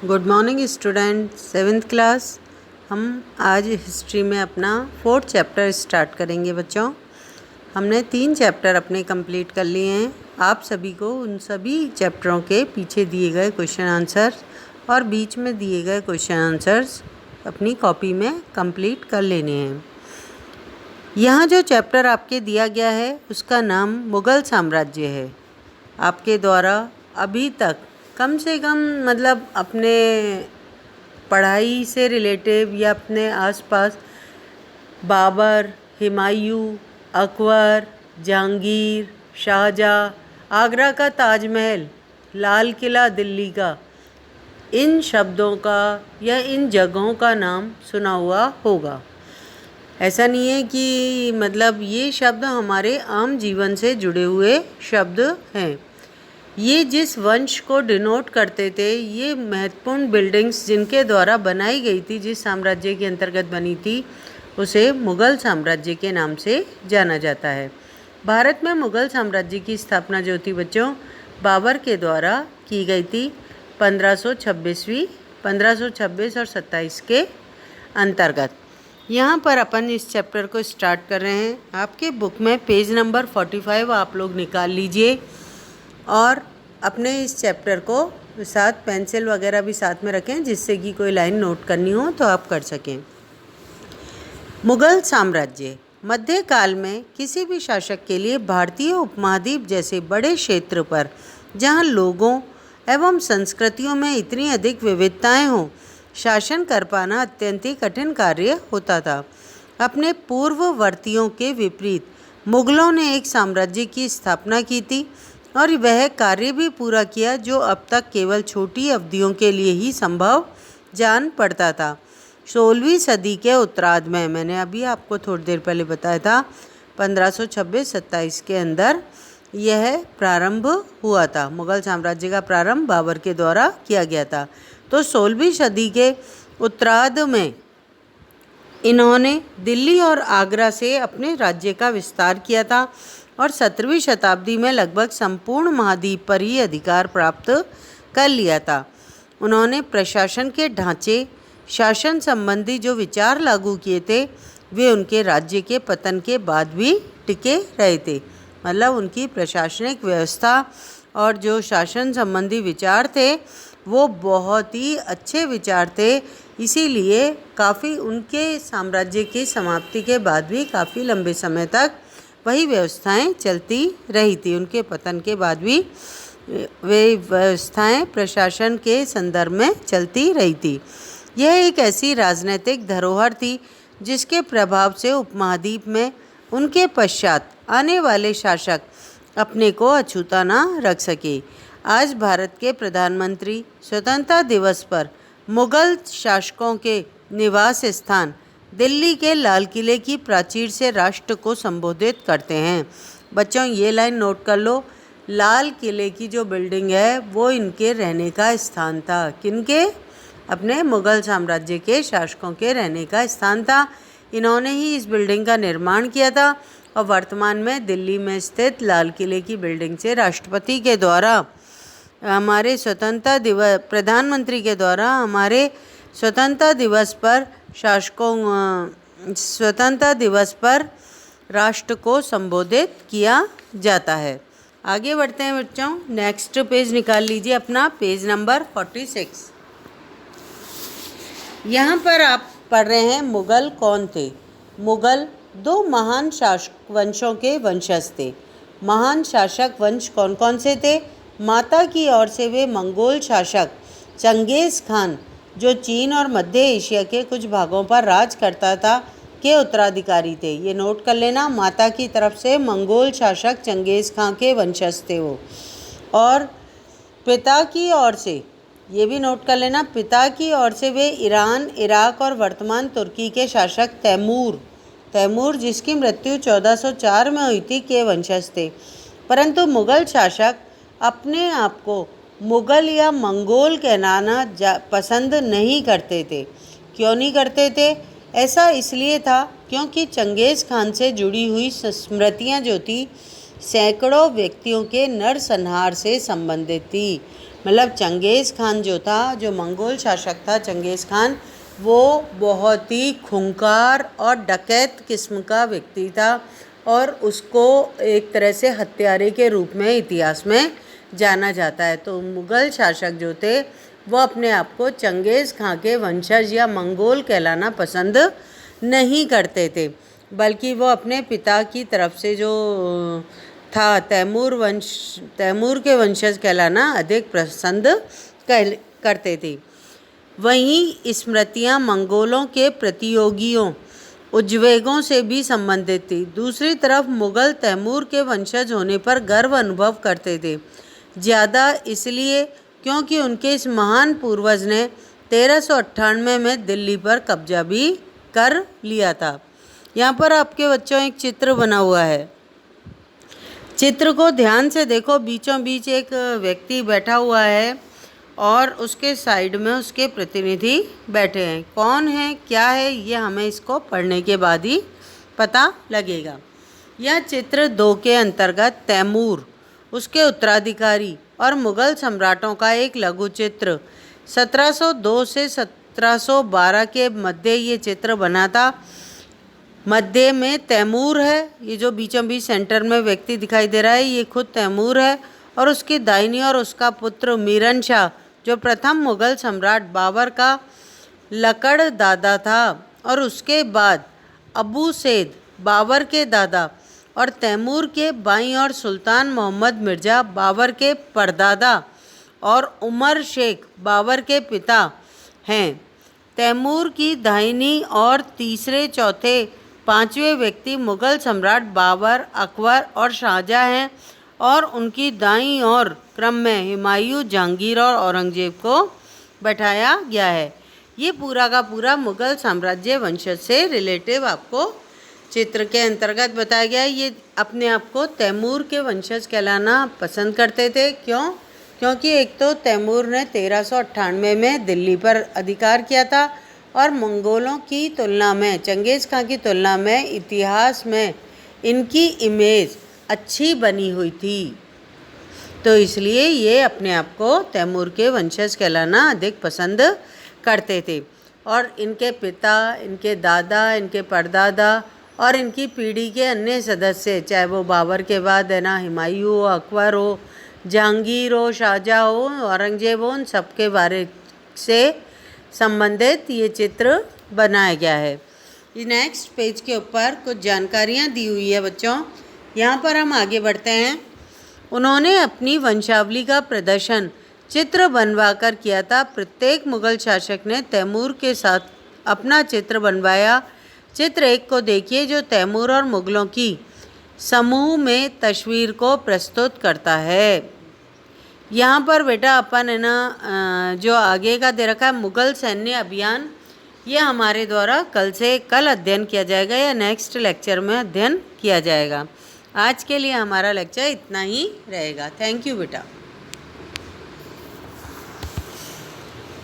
Good morning student, 7th class. हम आज history में अपना 4th चैप्टर स्टार्ट करेंगे बच्चों। हमने 3 चैप्टर अपने कंप्लीट कर लिए हैं। आप सभी को उन सभी चैप्टरों के पीछे दिए गए क्वेश्चन आंसर और बीच में दिए गए क्वेश्चन आंसर्स अपनी कॉपी में कंप्लीट कर लेने हैं। यहाँ जो चैप्टर आपके दिया गया है उसका नाम मुग़ल साम्राज्य है। आपके द्वारा अभी तक कम से कम मतलब अपने पढ़ाई से रिलेटिव या अपने आसपास बाबर, हुमायूं, अकबर, जहांगीर, शाहजहाँ, आगरा का ताजमहल, लाल किला दिल्ली का, इन शब्दों का या इन जगहों का नाम सुना हुआ होगा। ऐसा नहीं है कि मतलब ये शब्द हमारे आम जीवन से जुड़े हुए शब्द हैं। ये जिस वंश को डिनोट करते थे, ये महत्वपूर्ण बिल्डिंग्स जिनके द्वारा बनाई गई थी, जिस साम्राज्य के अंतर्गत बनी थी, उसे मुग़ल साम्राज्य के नाम से जाना जाता है। भारत में मुग़ल साम्राज्य की स्थापना जो थी बच्चों, बाबर के द्वारा की गई थी 1526 और 27 के अंतर्गत। यहाँ पर अपन इस चैप्टर को स्टार्ट कर रहे हैं। आपके बुक में पेज नंबर 45 आप लोग निकाल लीजिए और अपने इस चैप्टर को साथ पेंसिल वगैरह भी साथ में रखें, जिससे कि कोई लाइन नोट करनी हो तो आप कर सकें। मुग़ल साम्राज्य मध्यकाल में किसी भी शासक के लिए भारतीय उपमहाद्वीप जैसे बड़े क्षेत्र पर, जहां लोगों एवं संस्कृतियों में इतनी अधिक विविधताएं हों, शासन कर पाना अत्यंत ही कठिन कार्य होता था। अपने पूर्ववर्तियों के विपरीत मुग़लों ने एक साम्राज्य की स्थापना की थी और वह कार्य भी पूरा किया जो अब तक केवल छोटी अवधियों के लिए ही संभव जान पड़ता था। 16वीं सदी के उत्तरार्ध में, मैंने अभी आपको थोड़ी देर पहले बताया था, 1526-27 के अंदर यह प्रारंभ हुआ था। मुग़ल साम्राज्य का प्रारंभ बाबर के द्वारा किया गया था। तो 16वीं सदी के उत्तरार्ध में इन्होंने दिल्ली और आगरा से अपने राज्य का विस्तार किया था और 17वीं शताब्दी में लगभग संपूर्ण महाद्वीप पर ही अधिकार प्राप्त कर लिया था। उन्होंने प्रशासन के ढांचे, शासन संबंधी जो विचार लागू किए थे, वे उनके राज्य के पतन के बाद भी टिके रहे थे। मतलब उनकी प्रशासनिक व्यवस्था और जो शासन संबंधी विचार थे वो बहुत ही अच्छे विचार थे। इसीलिए काफ़ी उनके साम्राज्य की समाप्ति के बाद भी काफ़ी लंबे समय तक वही व्यवस्थाएं चलती रही थी। उनके पतन के बाद भी वे व्यवस्थाएं प्रशासन के संदर्भ में चलती रही थी। यह एक ऐसी राजनीतिक धरोहर थी जिसके प्रभाव से उपमहाद्वीप में उनके पश्चात आने वाले शासक अपने को अछूता ना रख सके। आज भारत के प्रधानमंत्री स्वतंत्रता दिवस पर मुग़ल शासकों के निवास स्थान दिल्ली के लाल किले की प्राचीर से राष्ट्र को संबोधित करते हैं। बच्चों ये लाइन नोट कर लो, लाल किले की जो बिल्डिंग है वो इनके रहने का स्थान था। किनके? अपने मुग़ल साम्राज्य के शासकों के रहने का स्थान था। इन्होंने ही इस बिल्डिंग का निर्माण किया था और वर्तमान में दिल्ली में स्थित लाल किले की बिल्डिंग से राष्ट्रपति के द्वारा हमारे स्वतंत्रता दिवस, प्रधानमंत्री के द्वारा हमारे स्वतंत्रता दिवस पर स्वतंत्रता दिवस पर राष्ट्र को संबोधित किया जाता है। आगे बढ़ते हैं बच्चों। नेक्स्ट पेज निकाल लीजिए अपना, पेज नंबर 46। यहाँ पर आप पढ़ रहे हैं मुग़ल कौन थे। मुग़ल 2 महान शासक वंशों के वंशज थे। महान शासक वंश कौन कौन से थे? माता की ओर से वे मंगोल शासक चंगेज़ खान, जो चीन और मध्य एशिया के कुछ भागों पर राज करता था, के उत्तराधिकारी थे। ये नोट कर लेना, माता की तरफ से मंगोल शासक चंगेज़ खान के वंशज थे वो। और पिता की ओर से, ये भी नोट कर लेना, पिता की ओर से वे ईरान, इराक और वर्तमान तुर्की के शासक तैमूर जिसकी मृत्यु 1404 में हुई थी, के वंशज थे। परंतु मुग़ल शासक अपने आप को मुग़ल या मंगोल कहलाना पसंद नहीं करते थे। क्यों नहीं करते थे? ऐसा इसलिए था क्योंकि चंगेज़ खान से जुड़ी हुई स्मृतियाँ जो थी सैकड़ों व्यक्तियों के नरसंहार से संबंधित थी। मतलब चंगेज़ खान जो था, जो मंगोल शासक था चंगेज़ खान, वो बहुत ही खूंखार और डकैत किस्म का व्यक्ति था और उसको एक तरह से हत्यारे के रूप में इतिहास में जाना जाता है। तो मुग़ल शासक जो थे वो अपने आप को चंगेज़ खां के वंशज या मंगोल कहलाना पसंद नहीं करते थे, बल्कि वो अपने पिता की तरफ से जो था तैमूर के वंशज कहलाना अधिक पसंद करते थे। वहीं स्मृतियाँ मंगोलों के प्रतियोगियों उज्वेगों से भी संबंधित थी। दूसरी तरफ मुग़ल तैमूर के वंशज होने पर गर्व अनुभव करते थे, ज़्यादा इसलिए क्योंकि उनके इस महान पूर्वज ने 1398 में दिल्ली पर कब्जा भी कर लिया था। यहाँ पर आपके बच्चों एक चित्र बना हुआ है, चित्र को ध्यान से देखो। बीचों बीच एक व्यक्ति बैठा हुआ है और उसके साइड में उसके प्रतिनिधि बैठे हैं। कौन है, क्या है, ये हमें इसको पढ़ने के बाद ही पता लगेगा। यह चित्र 2 के अंतर्गत तैमूर, उसके उत्तराधिकारी और मुग़ल सम्राटों का एक लघु चित्र 1702 से 1712 के मध्य ये चित्र बना था। मध्य में तैमूर है, ये जो बीचों बीच सेंटर में व्यक्ति दिखाई दे रहा है ये खुद तैमूर है, और उसकी दाहिनी और उसका पुत्र मीरन शाह जो प्रथम मुग़ल सम्राट बाबर का लकड़ दादा था, और उसके बाद अबू सैद बाबर के दादा, और तैमूर के बाईं ओर सुल्तान मोहम्मद मिर्ज़ा बाबर के परदादा और उमर शेख बाबर के पिता हैं। तैमूर की दाहिनी और तीसरे, चौथे, पांचवें व्यक्ति मुग़ल सम्राट बाबर, अकबर और शाहजहाँ हैं, और उनकी दाईं ओर क्रम में हुमायूं, जहांगीर और औरंगजेब को बैठाया गया है। ये पूरा का पूरा मुग़ल साम्राज्य वंशज से रिलेटिव आपको चित्र के अंतर्गत बताया गया है। ये अपने आप को तैमूर के वंशज कहलाना पसंद करते थे। क्यों? क्योंकि एक तो तैमूर ने 1398 में दिल्ली पर अधिकार किया था, और मंगोलों की तुलना में, चंगेज़ खां की तुलना में इतिहास में इनकी इमेज अच्छी बनी हुई थी, तो इसलिए ये अपने आप को तैमूर के वंशज कहलाना अधिक पसंद करते थे। और इनके पिता, इनके दादा, इनके परदादा और इनकी पीढ़ी के अन्य सदस्य, चाहे वो बाबर के बाद है ना हुमायूं हो, अकबर हो, जहांगीर हो, शाहजहाँ हो, औरंगजेब हो, उन सबके बारे से संबंधित ये चित्र बनाया गया है। नेक्स्ट पेज के ऊपर कुछ जानकारियाँ दी हुई है बच्चों, यहाँ पर हम आगे बढ़ते हैं। उन्होंने अपनी वंशावली का प्रदर्शन चित्र बनवाकर किया था। प्रत्येक मुग़ल शासक ने तैमूर के साथ अपना चित्र बनवाया। चित्र 1 को देखिए, जो तैमूर और मुग़लों की समूह में तस्वीर को प्रस्तुत करता है। यहाँ पर बेटा अपन है ना जो आगे का दे रखा है मुग़ल सैन्य अभियान, ये हमारे द्वारा कल अध्ययन किया जाएगा या नेक्स्ट लेक्चर में अध्ययन किया जाएगा। आज के लिए हमारा लेक्चर इतना ही रहेगा। थैंक यू बेटा।